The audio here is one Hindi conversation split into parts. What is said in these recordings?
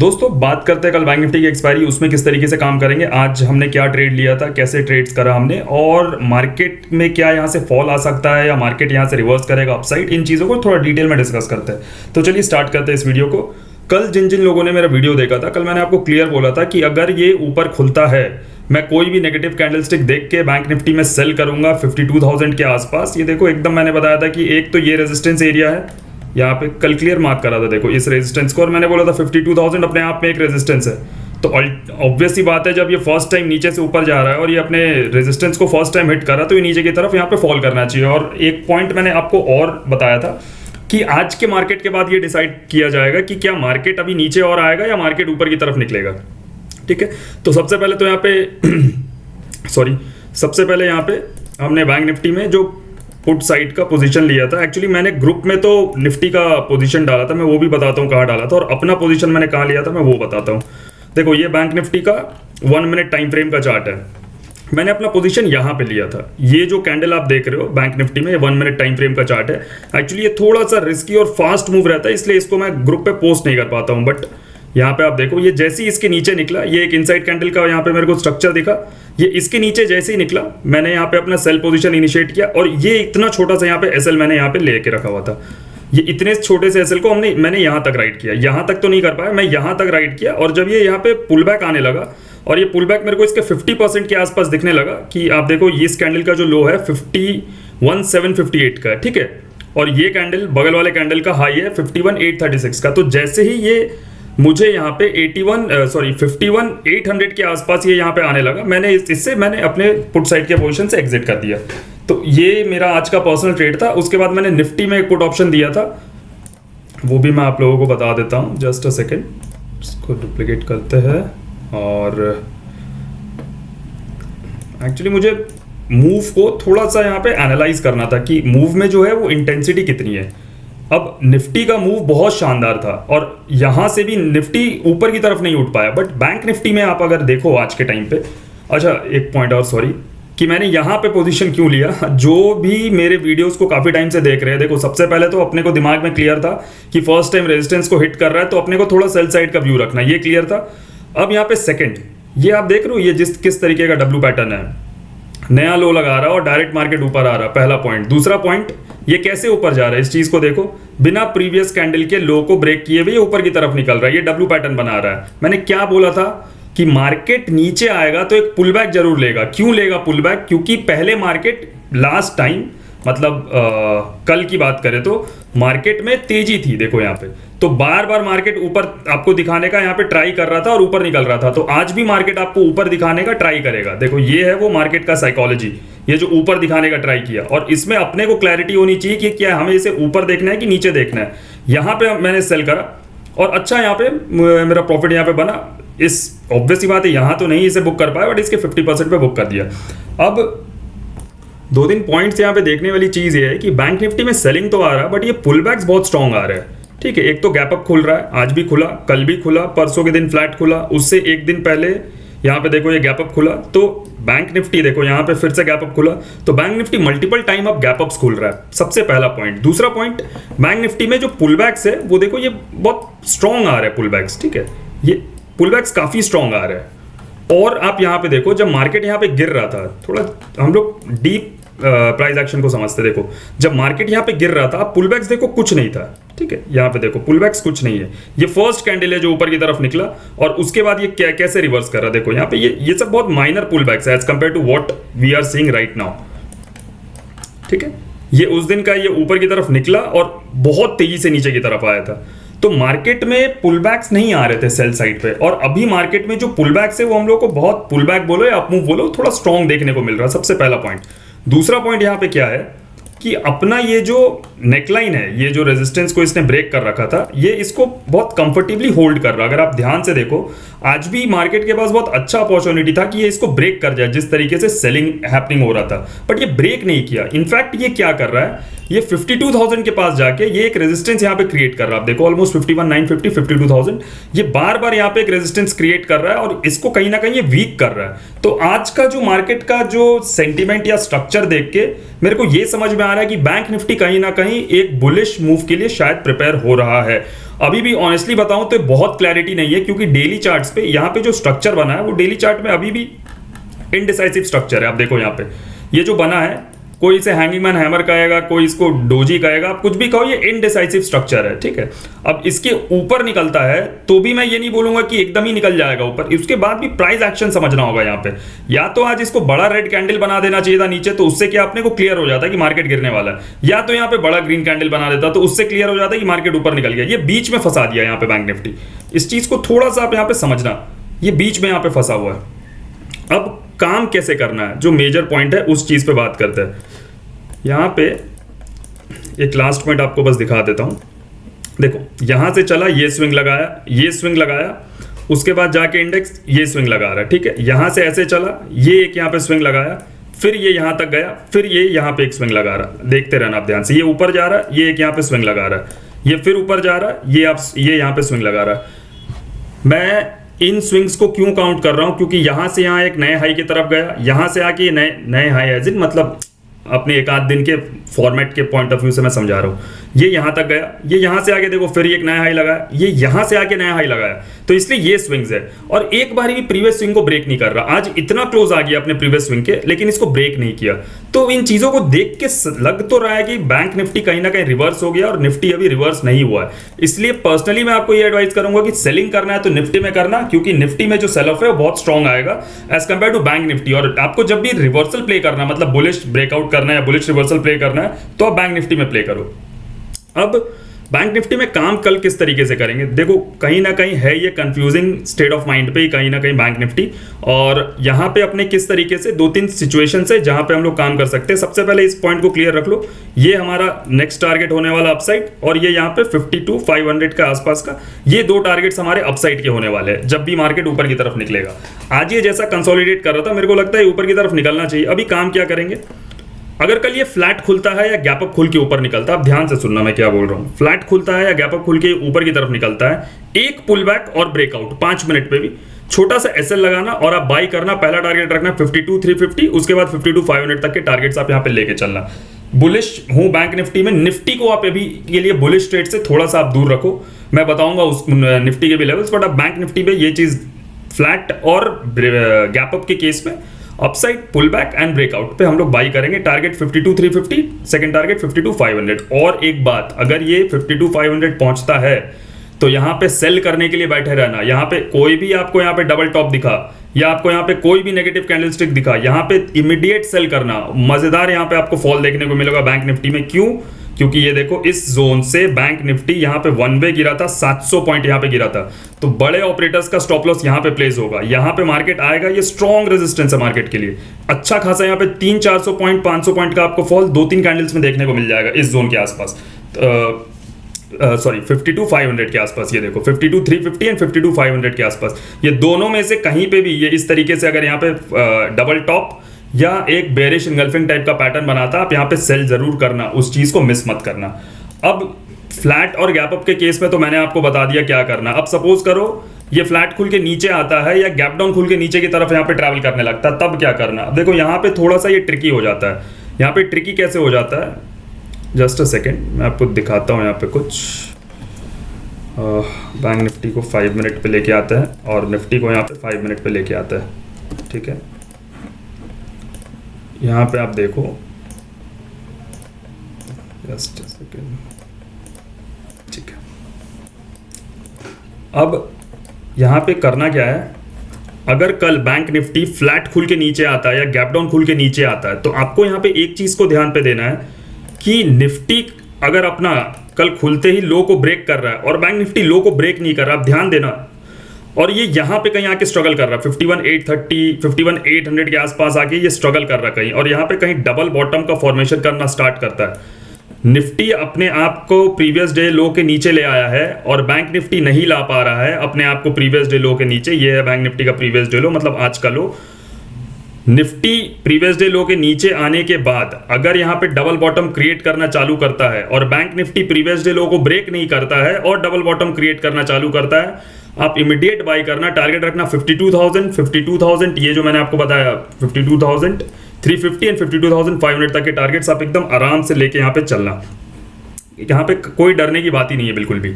दोस्तों बात करते हैं कल बैंक निफ्टी की एक्सपायरी, उसमें किस तरीके से काम करेंगे, आज हमने क्या ट्रेड लिया था, कैसे ट्रेड्स करा हमने और मार्केट में क्या यहाँ से फॉल आ सकता है या मार्केट यहाँ से रिवर्स करेगा अपसाइड, इन चीज़ों को थोड़ा डिटेल में डिस्कस करते हैं। तो चलिए स्टार्ट करते हैं इस वीडियो को। कल जिन जिन लोगों ने मेरा वीडियो देखा था, कल मैंने आपको क्लियर बोला था कि अगर ये ऊपर खुलता है, मैं कोई भी नेगेटिव कैंडलस्टिक देख के बैंक निफ्टी में सेल करूंगा 52,000 के आसपास। ये देखो एकदम मैंने बताया था कि एक तो ये रेजिस्टेंस एरिया है, यहाँ पे कल क्लियर मार्क करा था देखो इस रेजिस्टेंस को, और मैंने बोला था 52,000 अपने आप में एक रेजिस्टेंस है। तो ऑब्वियस सी बात है, जब ये फर्स्ट टाइम नीचे से ऊपर जा रहा है और ये अपने रेजिस्टेंस को फर्स्ट टाइम हिट कर रहा है तो ये नीचे की तरफ यहाँ पे फॉल करना चाहिए। और एक पॉइंट मैंने आपको और बताया था कि आज के मार्केट के बाद ये डिसाइड किया जाएगा कि क्या मार्केट अभी नीचे और आएगा या मार्केट ऊपर की तरफ निकलेगा। ठीक है, तो सबसे पहले तो यहाँ पे सबसे पहले यहाँ पे हमने बैंक निफ्टी में जो पुट साइड का पोजीशन लिया था, एक्चुअली मैंने ग्रुप में तो निफ्टी का पोजीशन डाला था, मैं वो भी बताता हूँ कहाँ डाला था, और अपना पोजीशन मैंने कहाँ लिया था मैं वो बताता हूँ। देखो ये बैंक निफ्टी का 1 मिनट टाइम फ्रेम का चार्ट है, मैंने अपना पोजीशन यहाँ पे लिया था। ये जो कैंडल आप देख रहे हो बैंक निफ्टी में, ये 1 मिनट टाइम फ्रेम का चार्ट है। एक्चुअली ये थोड़ा सा रिस्की और फास्ट मूव रहता है, इसलिए इसको मैं ग्रुप पे पोस्ट नहीं कर पाता हूँ। बट यहाँ पे आप देखो, ये जैसे ही इसके नीचे निकला, ये एक इनसाइड कैंडल का यहाँ पे मेरे को स्ट्रक्चर दिखा, ये इसके नीचे जैसे ही निकला मैंने यहाँ पे अपना सेल पोजीशन इनिशिएट किया, और ये इतना छोटा सा यहाँ पे एसएल मैंने यहाँ पे लेके रखा हुआ था। ये इतने छोटे से एसएल को मैंने यहाँ तक राइट किया, यहाँ तक तो नहीं कर पाया, मैं यहाँ तक राइट किया। और जब ये यहाँ पे पुल बैक आने लगा, और ये पुल बैक मेरे को इसके 50% के आसपास दिखने लगा कि आप देखो ये इस कैंडल का जो लो है 51,758 का है, ठीक है, और ये कैंडल बगल वाले कैंडल का हाई है 51,836 का। तो जैसे ही ये मुझे यहाँ पे 51,800 के आसपास ये यहाँ पे आने लगा, इससे मैंने अपने पुट साइड के पोजीशन से एग्जिट कर दिया। तो ये मेरा आज का पर्सनल ट्रेड था। उसके बाद मैंने निफ्टी में एक पुट ऑप्शन दिया था, वो भी मैं आप लोगों को बता देता हूँ। जस्ट अ सेकेंड, इसको डुप्लीकेट करते हैं। और एक्चुअली मुझे मूव को थोड़ा सा यहाँ पे एनालाइज करना था कि मूव में जो है वो इंटेंसिटी कितनी है। अब निफ्टी का मूव बहुत शानदार था और यहाँ से भी निफ्टी ऊपर की तरफ नहीं उठ पाया, बट बैंक निफ्टी में आप अगर देखो आज के टाइम पे, अच्छा एक पॉइंट और, सॉरी, कि मैंने यहाँ पे पोजीशन क्यों लिया। जो भी मेरे वीडियोस को काफ़ी टाइम से देख रहे हैं, देखो सबसे पहले तो अपने को दिमाग में क्लियर था कि फर्स्ट टाइम रेजिस्टेंस को हिट कर रहा है तो अपने को थोड़ा सेल साइड का व्यू रखना, ये क्लियर था। अब यहाँ पे सेकेंड, ये आप देख रहे हो ये किस तरीके का डब्ल्यू पैटर्न है, नया लो लगा रहा है और डायरेक्ट मार्केट ऊपर आ रहा है, पहला पॉइंट। दूसरा पॉइंट, ये कैसे ऊपर जा रहा है, इस चीज को देखो, बिना प्रीवियस कैंडल के लो को ब्रेक किए हुए ये ऊपर की तरफ निकल रहा है, ये डब्ल्यू पैटर्न बना रहा है। मैंने क्या बोला था कि मार्केट नीचे आएगा तो एक पुल बैक जरूर लेगा। क्यों लेगा पुल बैक? क्योंकि पहले मार्केट लास्ट टाइम, मतलब कल की बात करें तो मार्केट में तेजी थी, देखो यहाँ पे, तो बार बार मार्केट ऊपर आपको दिखाने का यहाँ पे ट्राई कर रहा था और ऊपर निकल रहा था। तो आज भी मार्केट आपको ऊपर दिखाने का ट्राई करेगा। देखो ये है वो मार्केट का साइकोलॉजी, ये जो ऊपर दिखाने का ट्राई किया, और इसमें अपने को क्लैरिटी होनी चाहिए कि क्या हमें इसे ऊपर देखना है कि नीचे देखना है। यहाँ पे मैंने सेल करा और अच्छा यहाँ पे मेरा प्रॉफिट यहाँ पे बना। इस ऑब्वियसली बात है, यहाँ तो नहीं इसे बुक कर पाया, बट इसके 50% पे बुक कर दिया। अब 2-3 पॉइंट्स यहाँ पे देखने वाली चीज़ ये है कि बैंक निफ्टी में सेलिंग तो आ रहा है, बट ये पुल बैक्स बहुत स्ट्रॉन्ग आ रहे हैं। ठीक है, एक तो गैप अप खुल रहा है, आज भी खुला, कल भी खुला, परसों के दिन फ्लैट खुला, उससे एक दिन पहले यहाँ पे देखो ये गैप अप खुला। तो बैंक निफ्टी देखो यहाँ पे फिर से गैप अप खुला, तो बैंक निफ्टी मल्टीपल टाइम अब गैप अप्स खुल रहा है, सबसे पहला पॉइंट। दूसरा पॉइंट, बैंक निफ्टी में जो पुल बैक्स है वो देखो ये बहुत स्ट्रॉन्ग आ रहे हैं पुल बैक्स, ठीक है, ये पुल बैक्स काफ़ी स्ट्रॉन्ग आ रहे हैं। और आप यहाँ पे देखो, जब मार्केट यहाँ पे गिर रहा था, थोड़ा हम लोग डीप प्राइस एक्शन को समझते, देखो जब मार्केट यहाँ पे गिर रहा था, पुल बैक्स देखो कुछ नहीं था, ठीक है, यहाँ पे देखो पुल बैक्स कुछ नहीं है। ये फर्स्ट कैंडल है जो ऊपर की तरफ निकला, और उसके बाद ये कैसे रिवर्स कर रहा है, देखो यहाँ पे ये सब बहुत माइनर पुल बैक्स है as compared to what we are seeing right now. ठीक है, ये उस दिन का ये ऊपर की तरफ निकला और बहुत तेजी से नीचे की तरफ आया था। तो मार्केट में पुल बैक्स नहीं आ रहे थे सेल साइड पे, और अभी मार्केट में जो पुल बैक्स है वो हम लोग को बहुत, पुल बैक बोलो या अपमूव बोलो, थोड़ा स्ट्रॉन्ग देखने को मिल रहा है, सबसे पहला पॉइंट। दूसरा पॉइंट यहाँ पे क्या है कि अपना ये जो नेकलाइन है, ये जो रेजिस्टेंस को इसने ब्रेक कर रखा था, ये इसको बहुत कंफर्टेबली होल्ड कर रहा है। अगर आप ध्यान से देखो, आज भी मार्केट के पास बहुत अच्छा अपॉर्चुनिटी था कि ये इसको ब्रेक कर जाए, जिस तरीके से सेलिंग हैपनिंग हो रहा था, बट ये ब्रेक नहीं किया। इनफैक्ट ये क्या कर रहा है, ये 52,000 के पास जाके ये एक रेजिस्टेंस यहाँ पे क्रिएट कर रहा है। आप देखो ऑलमोस्ट 51,950, 52,000, ये बार बार यहाँ पे एक रेजिस्टेंस क्रिएट कर रहा है और इसको कहीं ना कहीं ये वीक कर रहा है। तो आज का जो मार्केट का जो सेंटीमेंट या स्ट्रक्चर देख के मेरे को ये समझ में आ रहा है कि बैंक निफ्टी कहीं ना कहीं एक बुलिश मूव के लिए शायद प्रिपेयर हो रहा है। अभी भी ऑनेस्टली बताऊं तो बहुत क्लैरिटी नहीं है, क्योंकि डेली चार्ट्स पे यहाँ पे जो स्ट्रक्चर बना है वो डेली चार्ट में अभी भी इनडिसाइसिव स्ट्रक्चर है। आप देखो यहाँ पे ये जो बना है, कोई इसे हैंगिंग मैन हैमर कहेगा, कोई इसको डोजी कहेगा, आप कुछ भी कहो, ये इनडिसाइसिव स्ट्रक्चर है, ठीक है। अब इसके ऊपर निकलता है तो भी मैं ये नहीं बोलूंगा कि एकदम ही निकल जाएगा ऊपर, उसके बाद भी प्राइस एक्शन समझना होगा यहाँ पे। या तो आज इसको बड़ा रेड कैंडल बना देना चाहिए था नीचे, तो उससे क्या अपने को क्लियर हो जाता है कि मार्केट गिरने वाला है, या तो यहाँ पे बड़ा ग्रीन कैंडल बना देता तो उससे क्लियर हो जाता है कि मार्केट ऊपर निकल गया। ये बीच में फंसा दिया यहाँ पे बैंक निफ्टी, इस चीज को थोड़ा सा आप यहाँ पे समझना, ये बीच में यहाँ पे फंसा हुआ है। अब काम कैसे करना है, जो मेजर पॉइंट है उस चीज पे बात करते हैं। यहाँ पे एक लास्ट पॉइंट आपको बस दिखा देता हूँ। देखो यहाँ से चला, ये स्विंग लगाया, ये स्विंग लगाया, उसके बाद जाके इंडेक्स ये स्विंग लगा रहा है, ठीक है। यहाँ से ऐसे चला, ये एक यहाँ पे स्विंग लगाया, फिर ये यहाँ तक गया, फिर ये यहाँ पे एक स्विंग लगा रहा है। देखते रहना आप ध्यान से, ये ऊपर जा रहा है, ये एक यहाँ पे स्विंग लगा रहा है, ये फिर ऊपर जा रहा है, ये यहाँ पे स्विंग लगा रहा है। मैं इन स्विंग्स को क्यों काउंट कर रहा हूँ, क्योंकि यहाँ से यहाँ एक नए हाई की तरफ गया, यहाँ से आके नए हाई एज इन मतलब अपने एक आध दिन के फॉर्मेट के पॉइंट ऑफ व्यू से मैं समझा रहा हूँ। ये यहाँ तक गया, ये यहाँ से आगे देखो फिर एक नया हाई लगाया, ये यहाँ से आके नया हाई लगाया, तो इसलिए ये स्विंग्स है। और एक बार भी प्रीवियस स्विंग को ब्रेक नहीं कर रहा। आज इतना क्लोज आ गया अपने प्रीवियस स्विंग के, लेकिन इसको ब्रेक नहीं किया। तो इन चीजों को देख के लग तो रहा है कि बैंक निफ्टी कहीं ना कहीं रिवर्स हो गया, और निफ्टी अभी रिवर्स नहीं हुआ है। इसलिए पर्सनली मैं आपको ये एडवाइस करूंगा कि सेलिंग करना है तो निफ्टी में करना, क्योंकि निफ्टी में जो सेल ऑफ है वो बहुत स्ट्रॉन्ग आएगा as compared to bank Nifty. और आपको जब भी रिवर्सल प्ले करना, मतलब बुलिश ब्रेकआउट करना है या बुलिश रिवर्सल प्ले करना है, तो आप बैंक निफ्टी में प्ले करो। अब बैंक निफ्टी में काम कल किस तरीके से करेंगे, देखो कहीं ना कहीं है ये कंफ्यूजिंग स्टेट ऑफ माइंड पे कहीं ना कहीं बैंक निफ्टी। और यहाँ पे अपने किस तरीके से 2-3 सिचुएशन है जहां पे हम लोग काम कर सकते हैं। सबसे पहले इस पॉइंट को क्लियर रख लो, ये हमारा नेक्स्ट टारगेट होने वाला अपसाइड, और ये यहाँ पे 52,500 के आसपास का, ये 2 टारगेट्स हमारे अपसाइड के होने वाले हैं जब भी मार्केट ऊपर की तरफ निकलेगा। आज ये जैसा कंसोलिडेट कर रहा था, मेरे को लगता है ऊपर की तरफ निकलना चाहिए। अभी काम क्या करेंगे, अगर कल ये फ्लैट खुलता है या गैप अप खुल के ऊपर निकलता है, आप ध्यान से सुनना मैं क्या बोल रहा हूं, फ्लैट खुलता है या गैप अप खुल के ऊपर की तरफ निकलता है, एक पुल बैक और ब्रेकआउट 5 मिनट पे भी छोटा सा एसएल लगाना और आप बाई करना। पहला टारगेट रखना 52,350, उसके बाद 52,500 तक के टारगेट्स आप यहां पे लेके चलना। बुलिश हूं बैंक निफ्टी में, निफ्टी को आप अभी के लिए बुलिश ट्रेड से थोड़ा सा आप दूर रखो, मैं बताऊंगा उस निफ्टी के भी लेवल्स, बट आप बैंक निफ्टी में ये चीज फ्लैट और गैप अप के केस में upside pull back and breakout पे हम लोग बाई करेंगे। Target 52,350, second target 52,500। और एक बात, अगर ये 52,500 पहुंचता है तो यहां पे सेल करने के लिए बैठे रहना। यहां पे कोई भी आपको यहां पे डबल टॉप दिखा या आपको यहां पे कोई भी नेगेटिव कैंडलस्टिक दिखा, यहां पे इमीडिएट सेल करना। मजेदार यहां पे आपको फॉल देखने को मिलेगा बैंक निफ्टी में। क्यों? क्योंकि ये देखो इस जोन से बैंक निफ्टी यहां पे 1 वे गिरा था, 700 पॉइंट यहां पे गिरा था, तो बड़े ऑपरेटर्स का स्टॉप लॉस यहां पे प्लेस होगा। यहां पे मार्केट आएगा, ये स्ट्रॉन्ग रेजिस्टेंस है मार्केट के लिए, अच्छा खासा यहां पे 300-400 पॉइंट 500 पॉइंट का आपको फॉल 2-3 कैंडल्स में देखने को मिल जाएगा इस जोन के आसपास। सॉरी 52,500 के आसपास, ये देखो 52,350 एंड 52,500 के आसपास, ये दोनों में से कहीं पे भी ये इस तरीके से अगर यहाँ पे डबल टॉप या एक बेरिश इंगल्फिंग टाइप का पैटर्न बनाता, आप यहाँ पे सेल जरूर करना, उस चीज को मिस मत करना। अब फ्लैट और गैप अप के केस में तो मैंने आपको बता दिया क्या करना। अब सपोज करो ये फ्लैट खुल के नीचे आता है या गैप डाउन खुल के नीचे की तरफ यहाँ पे ट्रैवल करने लगता है, तब क्या करना। देखो यहाँ पे थोड़ा सा ये ट्रिकी हो जाता है। यहाँ पे ट्रिकी कैसे हो जाता है, जस्ट अ सेकेंड मैं आपको दिखाता हूँ। यहाँ पे कुछ बैंक निफ्टी को 5 मिनट पे लेके आता है और निफ्टी को यहाँ पे 5 मिनट पे लेके आता है, ठीक है। यहाँ पे आप देखो, जस्ट अ सेकेंड, ठीक है। अब यहाँ पे करना क्या है, अगर कल बैंक निफ्टी फ्लैट खुल के नीचे आता है या गैप डाउन खुल के नीचे आता है, तो आपको यहाँ पे एक चीज को ध्यान पे देना है कि निफ्टी अगर अपना कल खुलते ही लो को ब्रेक कर रहा है और बैंक निफ्टी लो को ब्रेक नहीं कर रहा, आप ध्यान देना, और ये यहाँ पे कहीं आके स्ट्रगल कर रहा है 51,830 51,800 के आसपास आके ये स्ट्रगल कर रहा है कहीं, और यहाँ पे कहीं डबल बॉटम का फॉर्मेशन करना स्टार्ट करता है। निफ्टी अपने आप को प्रीवियस डे लो के नीचे ले आया है और बैंक निफ्टी नहीं ला पा रहा है अपने आप को प्रीवियस डे लो के नीचे। ये है बैंक निफ्टी का प्रीवियस डे लो, मतलब आज का लो। निफ्टी प्रीवियस डे लो के नीचे आने के बाद अगर यहाँ पे डबल बॉटम क्रिएट करना चालू करता है और बैंक निफ्टी प्रीवियस डे लो को ब्रेक नहीं करता है और डबल बॉटम क्रिएट करना चालू करता है, आप इमीडिएट बाई करना। टारगेट रखना 52,000 ये जो मैंने आपको बताया 52,350 एंड 52,500 तक के टारगेट्स आप एकदम आराम से लेके यहाँ पे चलना। यहाँ पे कोई डरने की बात ही नहीं है बिल्कुल भी।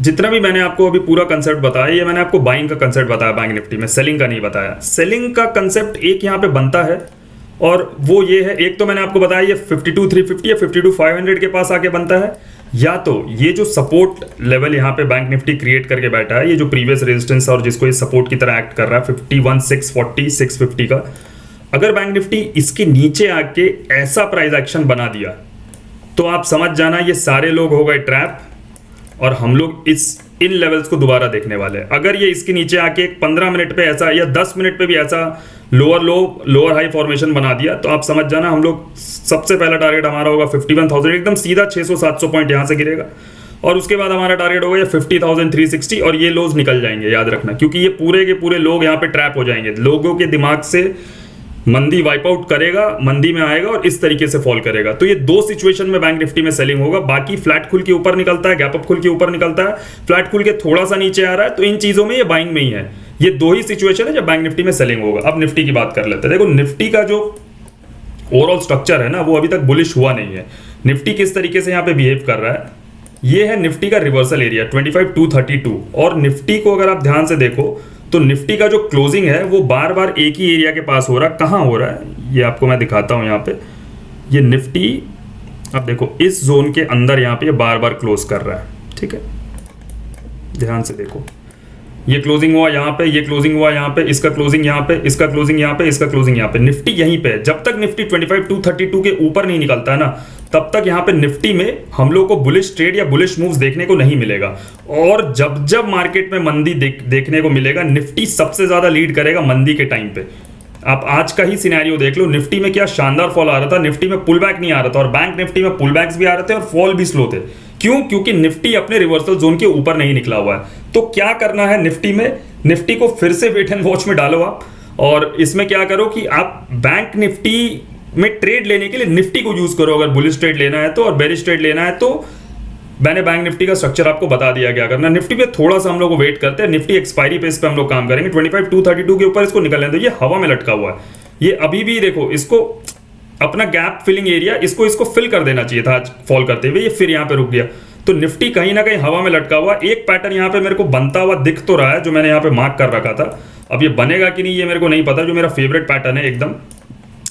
जितना भी मैंने आपको अभी पूरा कंसेप्ट बताया, ये मैंने आपको बाइंग का कंसेप्ट बताया बैंक निफ्टी में, सेलिंग का नहीं बताया। सेलिंग का कंसेप्ट एक यहाँ पे बनता है और वो ये है, एक तो मैंने आपको बताया ये 52,350 या 52,500 के पास आके बनता है, या तो ये जो सपोर्ट लेवल यहाँ पे बैंक निफ्टी क्रिएट करके बैठा है, ये जो प्रीवियस रेजिस्टेंस और जिसको ये सपोर्ट की तरह एक्ट कर रहा है 51,640 650 का, अगर बैंक निफ्टी इसके नीचे आके ऐसा प्राइस एक्शन बना दिया तो आप समझ जाना ये सारे लोग हो गए ट्रैप और हम लोग इन लेवल्स को दोबारा देखने वाले हैं। अगर ये इसके नीचे आके 15 मिनट पे ऐसा या 10 मिनट पे भी ऐसा लोअर लो लोअर हाई फॉर्मेशन बना दिया तो आप समझ जाना हम लोग सबसे पहला टारगेट हमारा होगा 51,000, एकदम सीधा 600-700 पॉइंट यहाँ से गिरेगा और उसके बाद हमारा टारगेट होगा 50,360 और ये लोज निकल जाएंगे, याद रखना, क्योंकि ये पूरे के पूरे लोग यहाँ पे ट्रैप हो जाएंगे। लोगों के दिमाग से मंदी वाइप आउट करेगा, मंदी में आएगा और इस तरीके से फॉल करेगा। तो ये दो सिचुएशन में बैंक निफ्टी में सेलिंग होगा। बाकी फ्लैट खुल के ऊपर निकलता है, गैप अप खुल के ऊपर निकलता है, फ्लैट खुल के थोड़ा सा नीचे आ रहा है, तो इन चीजों में ये बाइंग में ही है। ये दो ही सिचुएशन है जब बैंक निफ्टी में सेलिंग होगा। अब निफ्टी की बात कर लेते हैं। देखो निफ्टी का जो ओवरऑल स्ट्रक्चर है ना वो अभी तक बुलिश हुआ नहीं है। निफ्टी किस तरीके से यहाँ पे बिहेव कर रहा है, ये है निफ्टी का रिवर्सल एरिया 25,232 और निफ्टी को अगर आप ध्यान से देखो तो निफ्टी का जो क्लोजिंग है वो बार बार एक ही एरिया के पास हो रहा है। कहाँ हो रहा है ये आपको मैं दिखाता हूँ। यहाँ पे ये निफ्टी अब देखो इस जोन के अंदर यहाँ पे ये बार बार क्लोज कर रहा है, ठीक है, ध्यान से देखो, ये क्लोजिंग हुआ यहाँ पे, ये क्लोजिंग हुआ यहाँ पे, इसका क्लोजिंग यहाँ पे, इसका क्लोजिंग यहाँ पे, इसका क्लोजिंग यहाँ पे, निफ्टी यहीं पे है। जब तक निफ्टी 25,232 के ऊपर नहीं निकलता है ना तब तक यहाँ पे निफ्टी में हम लोग को बुलिश ट्रेड या बुलिश मूव्स देखने को नहीं मिलेगा। और जब जब मार्केट में मंदी देखने को मिलेगा, निफ्टी सबसे ज्यादा लीड करेगा मंदी के टाइम पे। आप आज का ही सिनेरियो देख लो, निफ्टी में क्या शानदार फॉल आ रहा था, निफ्टी में पुल बैक नहीं आ रहा था और बैंक निफ्टी में पुल बैक्स भी आ रहे थे और फॉल भी स्लो थे। क्यों? क्योंकि निफ्टी अपने रिवर्सल जोन के ऊपर नहीं निकला हुआ है। तो क्या करना है निफ्टी में, निफ्टी को फिर से वेट एंड वॉच में डालो आप, और इसमें क्या करो कि आप बैंक निफ्टी में ट्रेड लेने के लिए निफ्टी को यूज करो। अगर बुलिश ट्रेड लेना है तो और बेरिश ट्रेड लेना है तो मैंने बैंक निफ्टी का स्ट्रक्चर आपको बता दिया क्या करना। निफ्टी पे थोड़ा सा हम लोग को वेट करते हैं, निफ्टी एक्सपायरी पेस पे हम लोग काम करेंगे। 25,232 के ऊपर इसको निकलने दो, ये हवा में लटका हुआ है, ये अभी भी देखो इसको अपना गैप फिलिंग एरिया इसको फिल कर देना चाहिए था आज फॉल करते हुए, ये फिर यहाँ पे रुक गया। तो निफ्टी कहीं ना कहीं हवा में लटका हुआ। एक पैटर्न यहाँ पे मेरे को बनता हुआ दिख तो रहा है जो मैंने यहाँ पे मार्क कर रखा था। अब ये बनेगा कि नहीं ये मेरे को नहीं पता। जो मेरा फेवरेट पैटर्न है एकदम,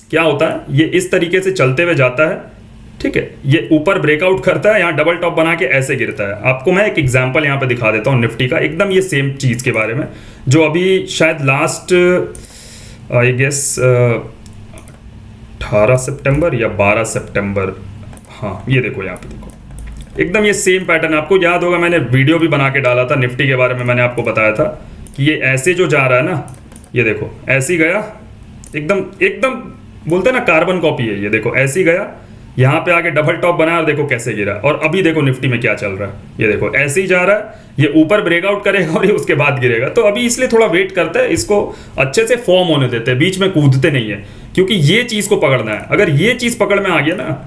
क्या होता है, ये इस तरीके से चलते हुए जाता है, ठीक है, ये ऊपर ब्रेकआउट करता है, यहाँ डबल टॉप बना के ऐसे गिरता है। आपको मैं एक एग्जांपल यहाँ पे दिखा देता हूँ निफ्टी का, एकदम ये सेम चीज के बारे में, जो अभी शायद लास्ट आई गेस 18 सितंबर या 12 सितंबर, हाँ ये देखो यहाँ पे देखो एकदम ये सेम पैटर्न। आपको याद होगा मैंने वीडियो भी बना के डाला था निफ्टी के बारे में, मैंने आपको बताया था कि ये ऐसे जो जा रहा है ना, ये देखो ऐसे ही गया, एकदम बोलते हैं ना कार्बन कॉपी है। ये देखो ऐसे ही गया, यहाँ पे आके डबल टॉप बनाया और देखो कैसे गिरा। और अभी देखो निफ्टी में क्या चल रहा है, ये देखो ऐसे ही जा रहा है, ये ऊपर ब्रेकआउट करेगा और ये उसके बाद गिरेगा। तो अभी इसलिए थोड़ा वेट करते हैं, इसको अच्छे से फॉर्म होने देते हैं, बीच में कूदते नहीं है, क्योंकि ये चीज को पकड़ना है। अगर ये चीज पकड़ में आ गया ना,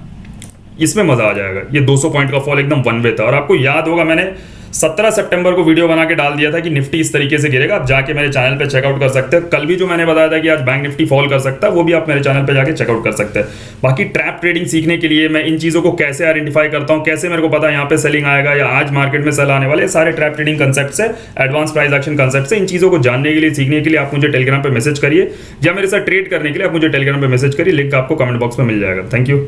इसमें मजा आ जाएगा। ये 200 पॉइंट का फॉल एकदम वन वे था। और आपको याद होगा मैंने 17 सितंबर को वीडियो बना के डाल दिया था कि निफ्टी इस तरीके से गिरेगा। आप जाके मेरे चैनल पे चेकआउट कर सकते हैं। कल भी जो मैंने बताया था कि आज बैंक निफ्टी फॉल कर सकता है, वो भी आप मेरे चैनल पे जाके चेकआउट कर सकते हैं। बाकी ट्रैप ट्रेडिंग सीखने के लिए मैं इन चीज़ों को कैसे आइडेंटिफाई करता हूँ, कैसे मेरे को पता है यहाँ पे सेलिंग आएगा या आज मार्केट में सेल आने वाले, सारे ट्रैप ट्रेडिंग कंसेप्ट है, एडवांस प्राइस एक्शन कंसेप्ट है। इन चीज़ों को जानने के लिए, सीखने के लिए आप मुझे टेलीग्राम पर मैसेज करिए, या मेरे साथ ट्रेड करने के लिए आप मुझे टेलीग्राम पर मैसेज करिए। लिंक आपको कमेंट बॉक्स में मिल जाएगा। Thank you.